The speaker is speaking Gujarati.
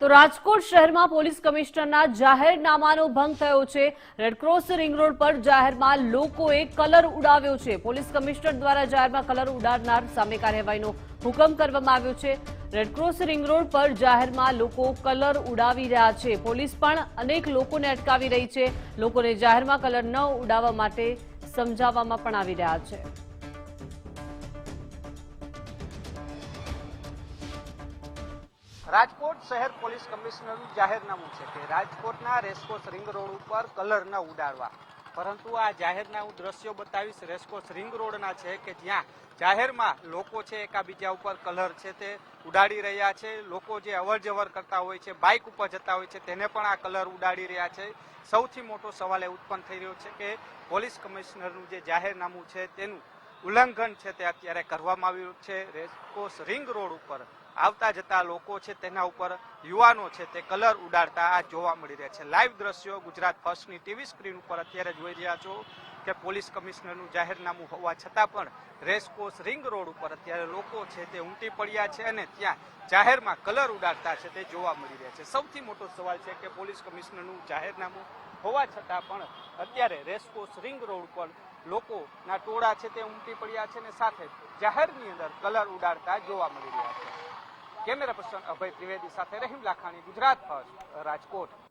તો રાજકોટ શહેરમાં પોલીસ કમિશનરના જાહેરનામાનો ભંગ થયો છે। રેડક્રોસ રિંગ રોડ પર જાહેરમાં લોકોએ કલર ઉડાવ્યો છે। પોલીસ કમિશનર દ્વારા જાહેરમાં કલર ઉડાડનાર સામે કાર્યવાહીનો હુકમ કરવામાં આવ્યો છે। રેડક્રોસ રિંગ રોડ પર જાહેરમાં લોકો કલર ઉડાવી રહ્યા છે। પોલીસ પણ અનેક લોકોને અટકાવી રહી છે। લોકોને જાહેરમાં કલર ન ઉડાવવા માટે સમજાવવામાં પણ આવી રહ્યા છે। રાજકોટ શહેર પોલીસ કમિશનરનું જાહેરનામું છે કે રાજકોટના રેસકોર્સ રિંગ રોડ ઉપર કલર ન ઉડાડવા, પરંતુ આ જાહેરનામું દ્રશ્યો બતાવીશ રેસકોર્સ રિંગ રોડના છે કે જ્યાં જાહેરમાં લોકો છે એકાબીજા ઉપર કલર છે તે ઉડાડી રહ્યા છે। લોકો જે અવર જવર કરતા હોય છે, બાઇક ઉપર જતા હોય છે, તેને પણ આ કલર ઉડાડી રહ્યા છે। સૌથી મોટો સવાલ એ ઉત્પન્ન થઈ રહ્યો છે કે પોલીસ કમિશનરનું જે જાહેરનામું છે તેનું ઉલ્લંઘન છે તે અત્યારે કરવામાં આવ્યું છે। રેસકોર્સ રિંગ રોડ ઉપર આવતા જતા લોકો છે તેના ઉપર યુવાનો છે તે કલર ઉડાડતા આ જોવા મળી રહ્યા છે। લાઈવ દ્રશ્યો ગુજરાત ફર્સ્ટની ટીવી સ્ક્રીન ઉપર અત્યારે જોઈ રહ્યા છો કે પોલીસ કમિશનરનું જાહેરનામું હોવા છતાં પણ રેસકોર્સ રિંગ રોડ ઉપર અત્યારે લોકો છે તે ઉમટી પડ્યા છે અને ત્યાં જાહેરમાં કલર ઉડાડતા છે તે જોવા મળી રહ્યા છે। સૌથી મોટો સવાલ છે કે પોલીસ કમિશનરનું જાહેરનામું હોવા છતાં પણ અત્યારે રેસકોર્સ રિંગ રોડ ઉપર લોકોના ટોળા છે તે ઉમટી પડ્યા છે અને સાથે જાહેરની અંદર કલર ઉડાડતા જોવા મળી રહ્યા છે। કેમેરા પર્સન અભય ત્રિવેદી સાથે રહીમ લાખાણી, ગુજરાત ફર્સ્ટ, રાજકોટ।